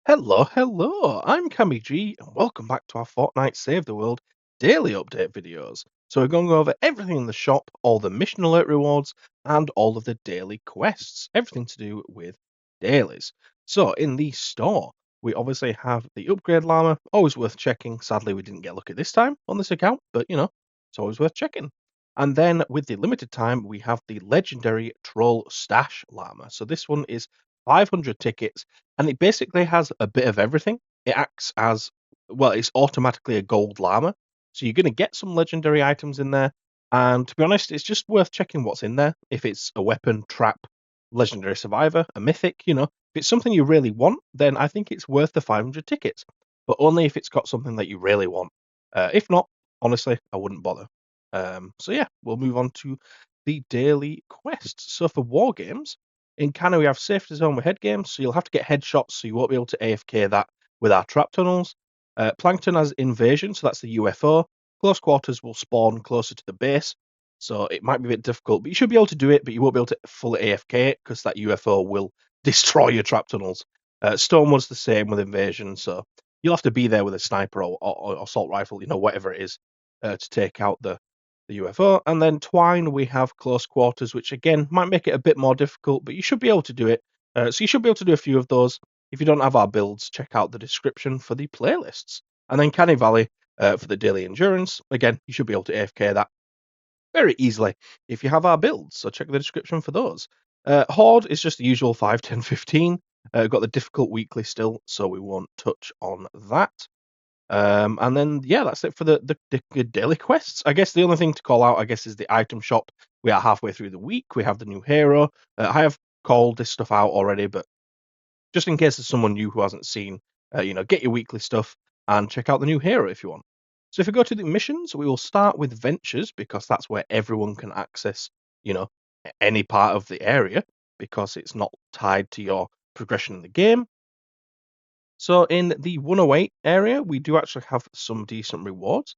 Hello, I'm CammyG, and welcome back to our Fortnite Save the World daily update videos. So we're going over everything in the shop, all the mission alert rewards, and all of the daily quests, everything to do with dailies. So in the store, we obviously have the upgrade llama, always worth checking. Sadly, we didn't get lucky this time on this account, but it's always worth checking. And then with the limited time, we have the legendary troll stash llama. So this one is 500 tickets and it basically has a bit of everything. It acts as well, it's automatically a gold llama. So you're going to get some legendary items in there. And to be honest, it's just worth checking what's in there. If it's a weapon, trap, legendary survivor, a mythic, if it's something you really want, then I think it's worth the 500 tickets. But only if it's got something that you really want. If not, honestly, I wouldn't bother. So yeah, we'll move on to the daily quests. So for war games, in Canada, we have safety zone with head games, so you'll have to get headshots, so you won't be able to AFK that with our trap tunnels. Plankton has invasion, so that's the UFO. Close quarters will spawn closer to the base, so it might be a bit difficult, but you should be able to do it, but you won't be able to fully AFK it because that UFO will destroy your trap tunnels. Stormwood's the same with invasion, so you'll have to be there with a sniper or assault rifle, whatever it is, to take out the UFO. And then Twine, we have close quarters, which again might make it a bit more difficult, but you should be able to do it. So you should be able to do a few of those. If you don't have our builds, check out the description for the playlists. And then Canny Valley for the daily endurance. Again, you should be able to AFK that very easily if you have our builds. So check the description for those. Horde is just the usual 5, 10, 15. Got the difficult weekly still, so we won't touch on that. And then yeah, that's it for the daily quests. I guess the only thing to call out, I guess, is the item shop. We are halfway through the week. We have the new hero. I have called this stuff out already, but just in case there's someone new who hasn't seen, get your weekly stuff and check out the new hero if you want. So if we go to the missions, we will start with ventures because that's where everyone can access, any part of the area because it's not tied to your progression in the game. So in the 108 area, we do actually have some decent rewards.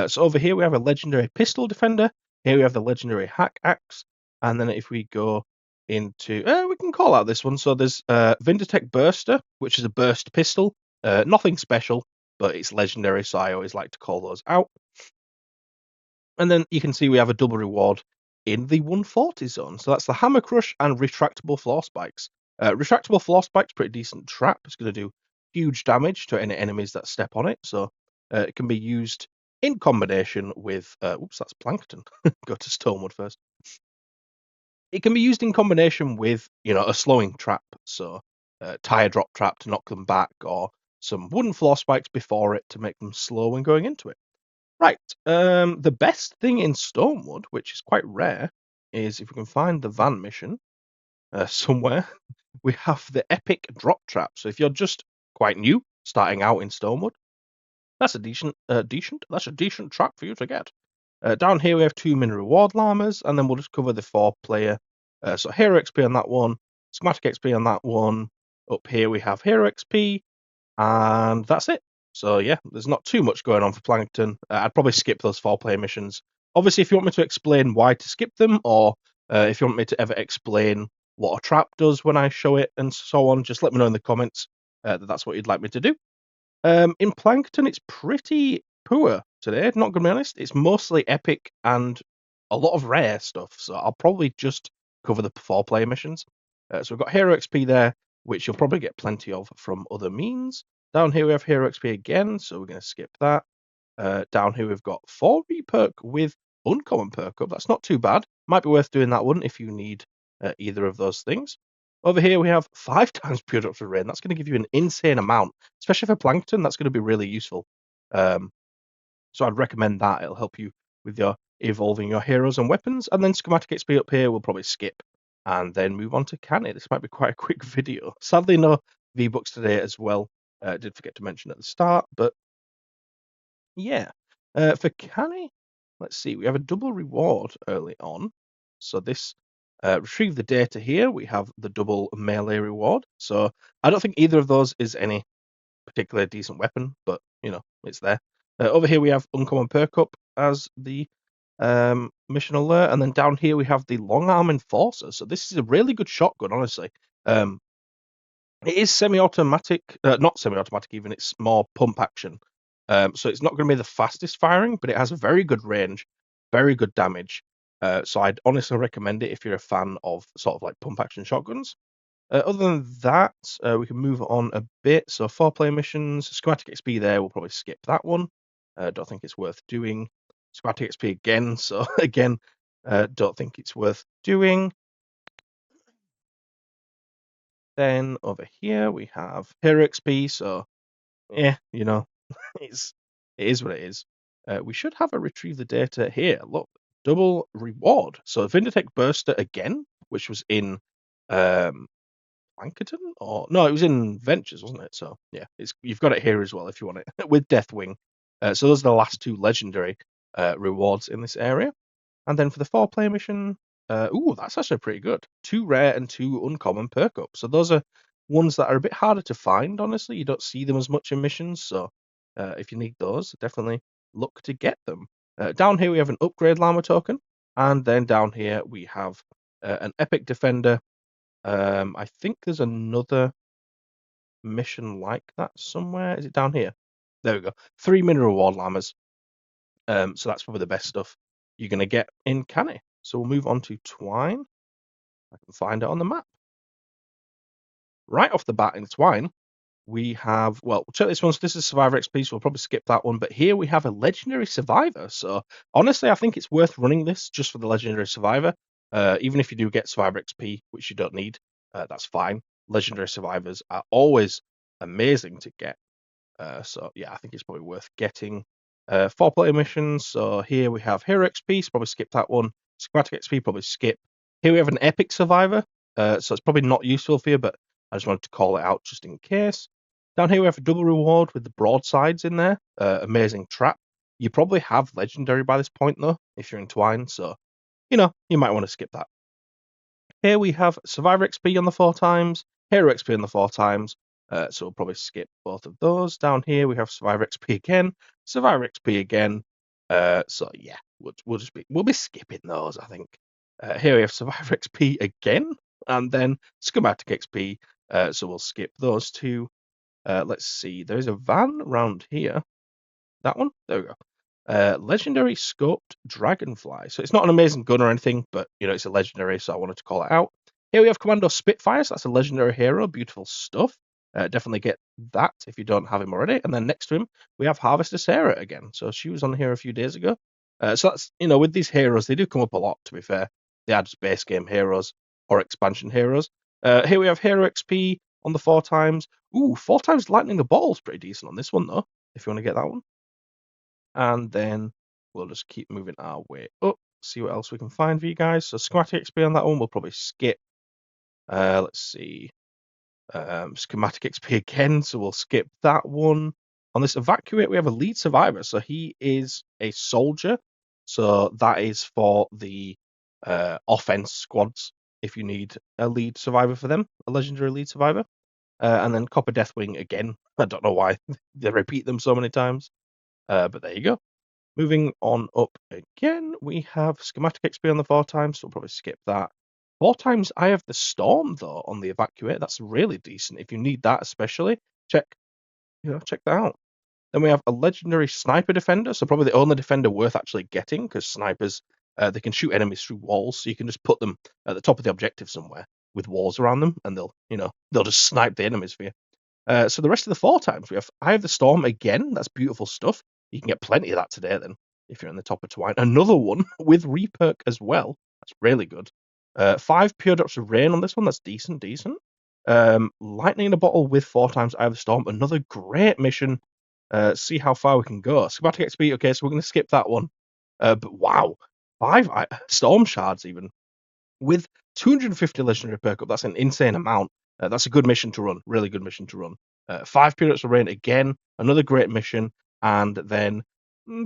So over here we have a legendary pistol defender. Here we have the legendary hack axe. And then if we go into, we can call out this one. So there's Vindertech Burster, which is a burst pistol. Nothing special, but it's legendary, so I always like to call those out. And then you can see we have a double reward in the 140 zone. So that's the Hammer Crush and Retractable Floor Spikes. Retractable Floor Spikes, pretty decent trap. It's going to do huge damage to any enemies that step on it. So it can be used in combination with, oops, that's Plankton. Go to Stonewood first. It can be used in combination with, a slowing trap. So tire drop trap to knock them back, or some wooden floor spikes before it to make them slow when going into it. Right. The best thing in Stonewood, which is quite rare, is if we can find the van mission somewhere, we have the epic drop trap. So if you're just quite new, starting out in Stonewood, that's a decent trap for you to get. Down here we have 2 min reward llamas, and then we'll just cover the 4-player. So hero XP on that one, schematic XP on that one. Up here we have hero XP, and that's it. So yeah, there's not too much going on for Plankton. I'd probably skip those 4-player missions. Obviously, if you want me to explain why to skip them, or if you want me to ever explain what a trap does when I show it and so on, just let me know in the comments that's what you'd like me to do. In Plankton, it's pretty poor today, not gonna be honest. It's mostly epic and a lot of rare stuff, so I'll probably just cover the 4-player missions. So we've got hero XP there, which you'll probably get plenty of from other means. Down here we have hero XP again, so we're going to skip that. Down here we've got 4 reperk with uncommon perk up. That's not too bad. Might be worth doing that one if you need either of those things. Over here we have 5 times pure Doctor Rain. That's going to give you an insane amount, especially for Plankton. That's going to be really useful. So I'd recommend that. It'll help you with your evolving your heroes and weapons. And then schematic XP up here we'll probably skip and then move on to Canny. This might be quite a quick video. Sadly, no V-Bucks today as well. Did forget to mention at the start, but yeah. For Canny, let's see, we have a double reward early on. So this retrieve the data here, we have the double melee reward. So I don't think either of those is any particularly decent weapon, but it's there. Over here we have uncommon perk up as the mission alert, and then down here we have the long arm enforcer. So this is a really good shotgun, honestly. It is semi-automatic, not semi-automatic even, it's more pump action. So it's not going to be the fastest firing, but it has a very good range, very good damage. So I'd honestly recommend it if you're a fan of sort of like pump action shotguns. Other than that, we can move on a bit. So 4-player missions, schematic XP there, we'll probably skip that one. Don't think it's worth doing. Schematic XP again, so again, don't think it's worth doing. Then over here we have Hero XP, so yeah, it's it is what it is. We should have a retrieve the data here. Look, double reward. So Vinditech Burster again, which was in um Plankerton, or no, it was in Ventures, wasn't it? So yeah, you've got it here as well if you want it with Deathwing. So those are the last two legendary rewards in this area. And then for the 4-player mission, that's actually pretty good. 2 rare and 2 uncommon perk ups. So those are ones that are a bit harder to find, honestly. You don't see them as much in missions. So if you need those, definitely look to get them. Down here, we have an upgrade llama token. And then down here, we have an epic defender. I think there's another mission like that somewhere. Is it down here? There we go. 3 mineral reward llamas. So that's probably the best stuff you're going to get in Canny. So we'll move on to Twine. I can find it on the map. Right off the bat in Twine, we have, well, check this one. So this is Survivor XP, so we'll probably skip that one. But here we have a Legendary Survivor. So honestly, I think it's worth running this just for the Legendary Survivor. Even if you do get Survivor XP, which you don't need, that's fine. Legendary Survivors are always amazing to get. So yeah, I think it's probably worth getting. 4-player missions. So here we have Hero XP, so probably skip that one. Schematic XP, probably skip. Here we have an Epic Survivor. So it's probably not useful for you, but I just wanted to call it out just in case. Down here we have a double reward with the broadsides in there. Amazing trap. You probably have legendary by this point though, if you're in Twine. So you might want to skip that. Here we have Survivor XP on the 4 times, Hero XP on the 4 times. So we'll probably skip both of those. Down here we have Survivor XP again, Survivor XP again. So yeah, we'll be skipping those, I think. Here we have Survivor XP again, and then Schematic XP. So we'll skip those two. Let's see. There is a van around here. That one. There we go. Legendary Scoped Dragonfly. So it's not an amazing gun or anything, but it's a legendary, so I wanted to call it out. Here we have Commando Spitfire. So that's a legendary hero. Beautiful stuff. Definitely get that if you don't have him already. And then next to him, we have Harvester Sarah again. So she was on here a few days ago. So that's, with these heroes, they do come up a lot, to be fair. They are just base game heroes or expansion heroes. Here we have Hero XP on the 4 times. Ooh, 4 times Lightning the Ball's pretty decent on this one, though, if you want to get that one. And then we'll just keep moving our way up, see what else we can find for you guys. So schematic XP on that one, we'll probably skip. Let's see. Schematic XP again, so we'll skip that one. On this evacuate, we have a lead survivor. So he is a soldier. So that is for the offense squads if you need a lead survivor for them, a legendary lead survivor. And then Copper Deathwing again. I don't know why they repeat them so many times. But there you go. Moving on up again, we have Schematic XP on the 4 times, so we'll probably skip that. 4 times I have the Storm, though, on the Evacuate. That's really decent. If you need that especially, check that out. Then we have a Legendary Sniper Defender, so probably the only defender worth actually getting, because snipers, they can shoot enemies through walls, so you can just put them at the top of the objective somewhere with walls around them, and they'll just snipe the enemies for you. So the rest of the 4 times, we have I have the Storm again. That's beautiful stuff. You can get plenty of that today then, if you're in the top of Twine. Another one with reperk as well. That's really good. 5 pure drops of rain on this one. That's decent. Lightning in a bottle with 4 times I have the Storm. Another great mission. See how far we can go. Schematic XP. Okay, so we're going to skip that one. But wow, 5 Storm Shards even. With 250 legendary perk up, that's an insane amount. That's a good mission to run. Really good mission to run. 5 periods of rain again, another great mission, and then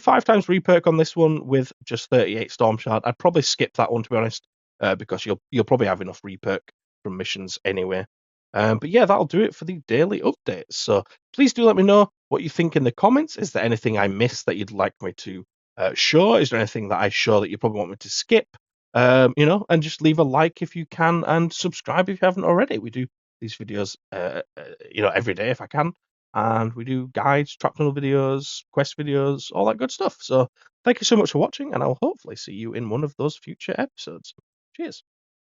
5 times reperk on this one with just 38 Storm Shard. I'd probably skip that one, to be honest, because you'll probably have enough reperk from missions anyway. But yeah, that'll do it for the daily updates. So please do let me know what you think in the comments. Is there anything I missed that you'd like me to show? Is there anything that I show that you probably want me to skip? And just leave a like if you can, and subscribe if you haven't already. We do these videos, every day if I can. And we do guides, trap tunnel videos, quest videos, all that good stuff. So thank you so much for watching, and I'll hopefully see you in one of those future episodes. Cheers.